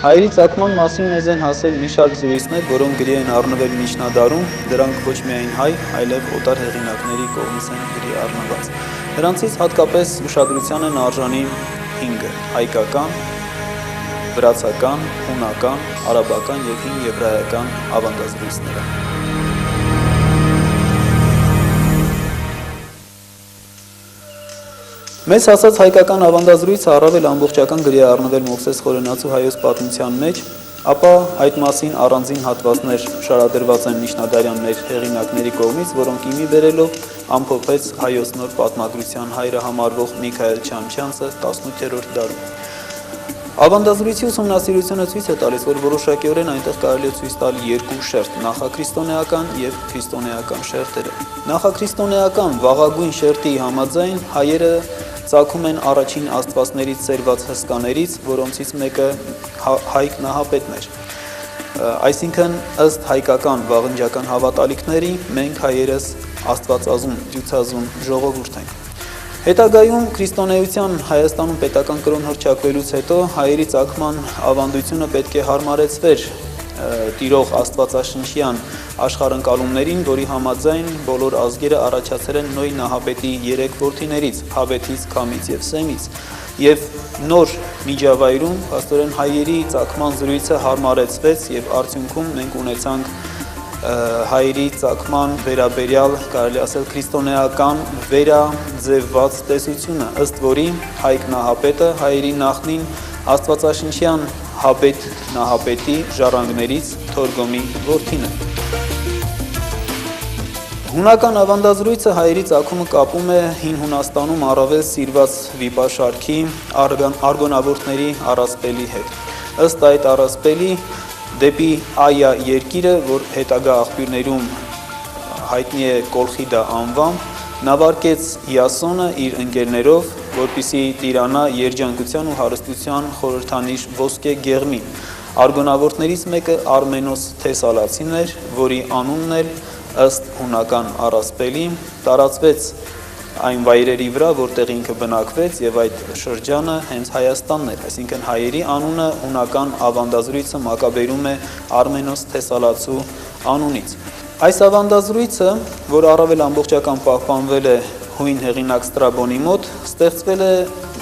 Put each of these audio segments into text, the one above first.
Հայերի ծագման մասին մեզ են հասել մի շարք զրույցներ, որոնք գրի են առնվել միջնադարում, դրանք ոչ միայն հայ, այլև օտար հեղինակների կողմից են գրի առնված։ Դրանցից հատկապես ուշադրության են արժանի 5-ը՝ հայկական, վրացական, հունական, արաբական և 5 եբրայական ավանդազրույցները։ Մեզ հասած հայկական ավանդազրույցը առավել ամբողջական գրի է առնվել Մովսես Խորենացու Հայոց պատմության մեջ, ապա այդ մասին առանձին հատվածներ շարադրված են միջնադարյան մեր հեղինակների կողմից, որոնք իմի բերելով ամփոփեց Հայոց նոր պատմագրության հայրը համարվող Միքայել Չամչյանցը 18-րդ դարում։ Ավանդազրույցի ուսումնասիրությունը ցույց է տալիս, որ որոշակիորեն այնտեղ կարելի է ցույց տալ երկու շերտ՝ նախաքրիստոնեական և քրիստոնեական շերտերը։ Նախաքրիստոնեական վաղագույն շերտի համաձայն հայերը ծագում են առաջին աստվածներից սերված հսկաներից, որոնցից մեկը Հայկ Նահապետն էր։ Այսինքն, ըստ հայկական վաղնջական հավատալիքների, մենք հայերս աստվածազուն, դյուցազուն ժողովուրդ ենք։ Հետագայում քրիստոնեության Հայաստանում պետական կրոն հռչակվելուց հետո հայերի ծագման ավանդությունը պետք է հարմարեցվեր տիրող աստվածաշնչյան աշխարհընկալումներին, որի համաձայն բոլոր ազգերը առաջացել են Նոյ Նահապետի 3 որդիներից՝ Հավետից, Քամից և Սեմից, և նոր միջավայրում փաստորեն հայերի ծագման զրույցը հարմարեցվեց և արդյունքում մենք ունեցանք հայերի ծագման վերաբերյալ, կարելի ասել, քրիստոնեական վերաձևված տեսությունը, ըստ որի Հայկ Նահապետը հայերի նախնին աստվածաշնչյան Հավետ Նահապետի ժառանգներից Թորգոմի որդին է։ Հունական ավանդազրույցը հայերի ծագումը կապում է Հին Հունաստանում առավել սիրված վիպաշարքի արգոնավորների առասպելի հետ։ Ըստ այդ առասպելի, դեպի Այա երկիրը, որ հետագա աղբյուրներում հայտնի է Կոլխիդա անվամբ, նավարկեց Յասոնը իր ընկերներով, որպեսզի տիրանա երջանկության ու հարստության խորհրդանիշ ոսկե գեղմին։ Արգոնավորներից մեկը Արմենոս Թեսալացին էր, որի անունն էլ ըստ հունական առասպելի տարածվեց այն վայրերի վրա, որտեղ ինքը բնակվեց, և այդ շրջանը հենց Հայաստանն էր, այսինքն հայերի անունը հունական ավանդազրույցը մակաբերում է Արմենոս Թեսալացու անունից։ Այս ավանդազրույցը, որ առավել ամբողջական պահպանվել է հույն հեղինակ Ստրաբոնի մոտ, ստեղծվել է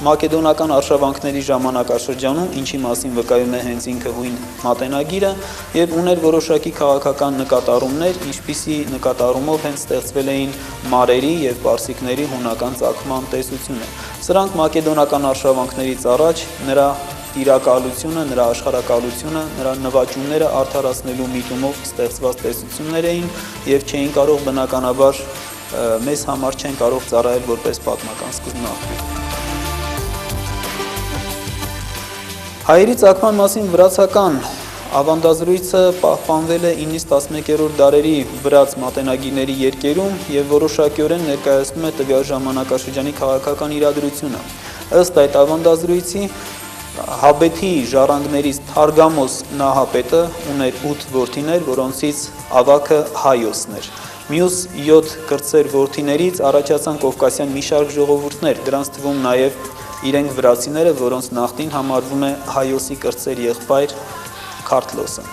մակեդոնական արշավանքների ժամանակաշրջանում, ինչի մասին վկայում է հենց ինքը հույն մատենագիրը, և ուներ որոշակի քաղաքական նկատառումներ, ինչպիսի նկատառումով հենց ստեղծվել էին մարերի և պարսիկների հունական ծագման տեսությունը։ Սրանք մակեդոնական արշավանքներից առաջ նրա տիրակալությունը, նրա աշխարհակալությունը, նրա նվաճումները արդարացնելու միտումով ստեղծված տեսություններ էին և չէին կարող բնականաբար մեզ համար չեն կարող ծառայել որպես պատմական սկզբնաղբյուր։ Հայերի ծագման մասին վրացական ավանդազրույցը պահպանվել է 9-11-րդ դարերի վրաց մատենագիրների երկերում և որոշակիորեն ներկայացնում է տվյալ ժամանակաշրջանի քաղաքական իրադրությունը։ Ըստ այդ ավանդազրույցի, Հաբեթի ժառանգներից Թարգամոս Նահապետը ուներ 8 որդիներ, որոնցից ավագը Հայոսն էր։ Մյուս 7 կրտսեր որդիներից առաջացան կովկասյան մի շարք ժողովուրդներ, դրանց թվում նաև իրենք վրացիները, որոնց նախնին համարվում է Հայոսի կրտսեր եղբայր Քարթլոսը։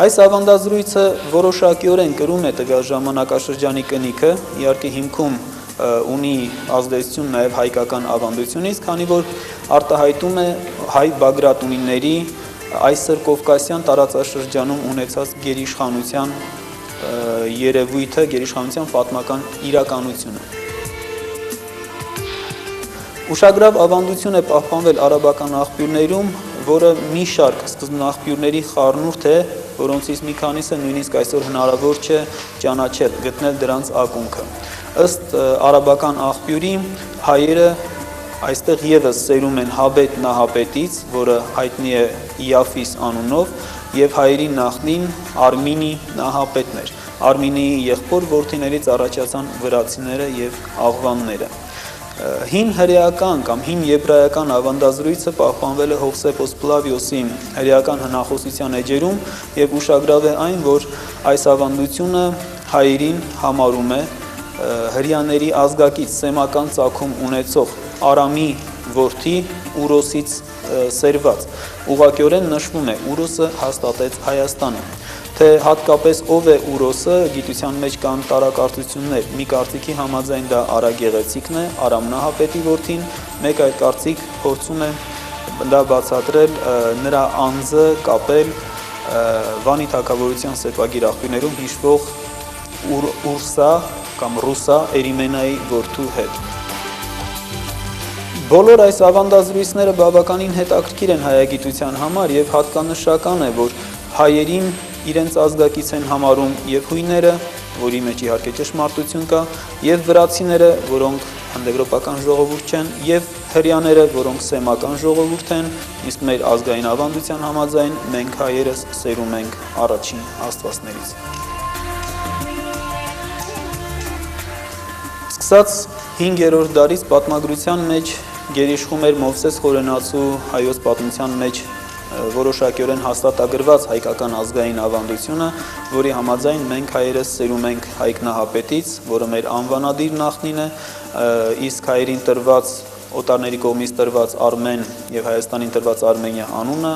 Այս ավանդազրույցը որոշակիորեն կրում է տվյալ ժամանակաշրջանի կնիքը, իհարկե հիմքում ունի ազդեցություն նաև հայկական ավանդությունից, քանի որ արտահայտում է հայ բագրատունիների այսօր կովկասյան տարածաշրջանում ունեցած գերիշխանության երևույթը, գերիշխանության պատմական իրականությունը։ Ուշագրավ ավանդություն է պահպանվել արաբական աղբյուրներում, որը մի շարք սկզբնաղբյուրների խառնուրդ է, որոնցից մի քանիսը նույնիսկ այսօր հնարավոր չէ ճանաչել, գտնել դրանց ակունքը։ Ըստ արաբական աղբյուրի հայերը այստեղ ևս սերում են Հավետ Նահապետից, որը հայտնի է Իաֆիս անունով, և հայերի նախնին Արմինի Նահապետն էր։ Արմինիի եղբոր որդիներից առաջացան վրացիները և աղվանները։ Հին հրեական կամ հին եբրայական ավանդազրույցը պահպանվել է Հովսեփոս Պլավիոսի հրեական հնախոսության էջերում և ուշագրավ է այն, որ այս ավանդությունը հայերին համարում է հրեաների ազգակից սեմական ծագում ունեցող Արամի որդի Ուրոսից սերված։ Ուղղակիորեն նշվում է Ուրոսը հաստատեց Հայաստանը։ Թե հատկապես ով է Ուրոսը, գիտության մեջ կան տարակարծություններ։ Մի կարծիքի համաձայն դա Արա Գեղեցիկն է, Արամ Նահապետի որդին, մեկ այլ կարծիք փորձում է դա բացատրել նրա անձը կապել Վանի թագավորության սեպագիր աղբյուրներում հիշվող Ուրսա կամ Ռուսա Էրիմենայի որդու հետ։ Բոլոր այս ավանդազրույցները բավականին հետաքրքիր են հայագիտության համար եւ հատկանշական է, որ հայերին իրենց ազգակից են համարում եւ հույները, որի մեջ իհարկե ճշմարտություն կա, եւ վրացիները, որոնք հնդեվրոպական ժողովուրդ չեն, եւ հրյաները, որոնք սեմական ժողովուրդ են, իսկ մեր ազգային ավանդության համաձայն մենք հայերս սերում ենք առաջին աստվածներից։ Սկսած 5-րդ դարից պատմագրության մեջ գերիշխում էր Մովսես Խորենացու հայոց պատմության մեջ որոշակիորեն հաստատագրված հայկական ազգային ավանդությունը, որի համաձայն մենք հայերս սերում ենք Հայկ Նահապետից, որը մեր անվանադիր նախնին է, իսկ հայերին տրված օտարների կողմից տրված Արմեն եւ Հայաստանին տրված Արմենիա անունը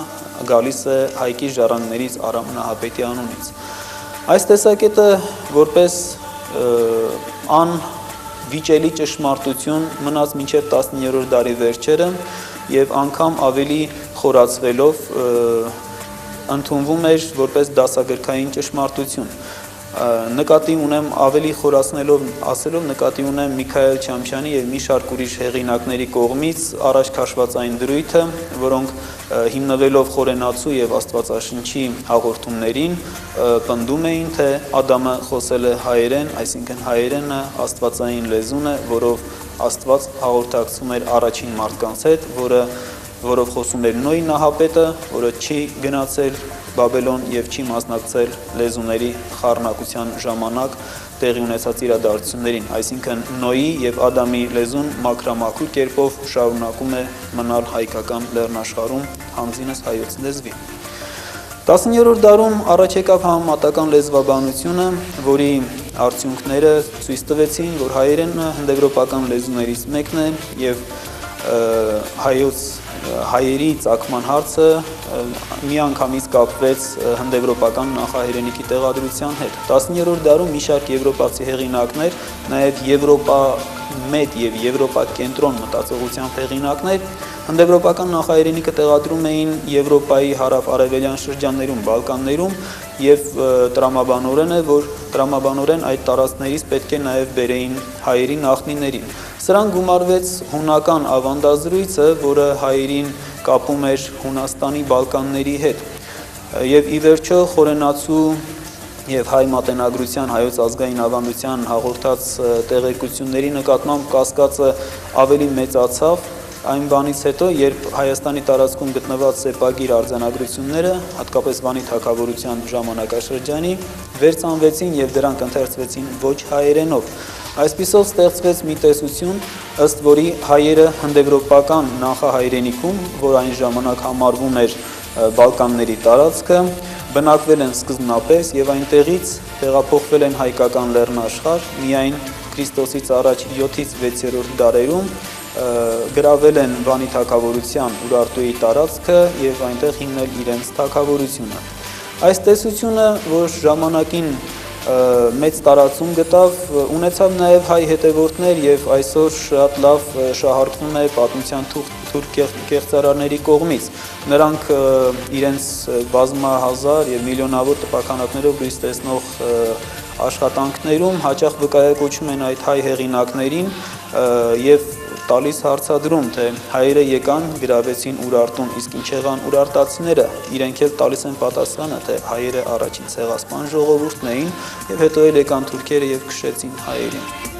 գալիս է Հայկի ժառանգներից Արամ Նահապետի անունից։ Այս տեսակետը որպես վիճելի ճշմարտություն մնաց մինչև 19-րդ դարի վերջերը եւ անգամ ավելի խորացվելով ընդունվում էր որպես դասագրքային ճշմարտություն։ Նկատի ունեմ ավելի խորացնելով ասելով նկատի ունեմ Միքայել Չամչյանի եւ մի շարք ուրիշ հեղինակների կողմից առաջ քաշված այն դրույթը, որոնք հիմնվելով Խորենացու եւ Աստվածաշնչի հաղորդումներին պնդում էին, թե Ադամը խոսել է հայերեն, այսինքն հայերենը աստվածային լեզուն է, որով Աստված հաղորդակցում էր առաջին մարդկանց հետ, որով խոսում էր Նոյի Նահապետը, որը չի գնացել Բաբելոն եւ չի մասնակցել լեզուների խառնակության ժամանակ տեղի ունեցած իրադարձություններին, այսինքն Նոյի եւ Ադամի լեզուն մաքրամաքուր կերպով շարունակում է մնալ հայկական լեռնաշխարհում համձինս հայոց լեզվի։ 19-րդ դարում առաջ եկավ համատական լեզվաբանությունը, որի արդյունքները ցույց տվեցին, որ հայերենը հնդեվրոպական լեզուներից մեկն է եւ հայերի ծագման հարցը միանգամից կապվեց հնդեվրոպական նախահայրենիքի տեղադրության հետ։ 19-րդ դարում մի շարք եվրոպացի հեղինակներ, նաև Եվրոպա մեծ եւ Եվրոպա կենտրոն մտածողությամբ հեղինակներ հնդեվրոպական նախահայրենիքը տեղադրում էին Եվրոպայի հարավ-արևելյան շրջաններում, Բալկաններում եւ տրամաբանորեն այդ տարածքներից պետք է նաև բերեին հայերի նախնիներին։ Սրան գումարվեց հունական ավանդազրույցը, որը հայերին կապում էր Հունաստանի Բալկանների հետ։ Եվ ի վերջո Խորենացու եւ հայ մատենագրության հայոց ազգային ավանդության հաղորդած տեղեկությունների նկատմամբ կասկածը ավելի մեծացավ այն բանից հետո, երբ Հայաստանի տարածքում գտնված սեպագիր արձանագրությունները, հատկապես Վանի թագավորության ժամանակաշրջանի, վերցանվեցին եւ դրանք ընթերցվեցին ոչ հայերենով։ Այսպիսով ստեղծվեց մի տեսություն, ըստ որի հայերը հնդեվրոպական նախահայրենիքում, որ այն ժամանակ համարվում էր Բալկանների տարածքը, բնակվել են սկզբնապես եւ այնտեղից տեղափոխվել են հայկական լեռնաշխարհ, միայն Քրիստոսից առաջ 7-ից 6-րդ դարերում գրավել են Վանի թագավորության Ուրարտուի տարածքը եւ այնտեղ հիմնել իրենց թագավորությունը։ Այս տեսությունը, որ ժամանակին մեծ տարածում գտավ, ունեցավ նաև հայ հետևորդներ եւ այսօր շատ լավ շահարկվում է պատմության թուրք կեղծարարների կողմից։ Նրանք իրենց բազմահազար եւ միլիոնավոր տպականատներով լույս տեսնող աշխատանքներում հաճախ վկայակոչում են այդ հայ հեղինակներին եւ տալիս հարցադրում, թե հայերը եկան, գրավեցին Ուրարտուն, իսկ ինչ եղան ուրարտացիները, իրենք էլ տալիս են պատասխանը, թե հայերը առաջին ցեղասպան ժողովուրդն էին եւ հետո էլ եկան թուրքերը եւ քշեցին հայերին։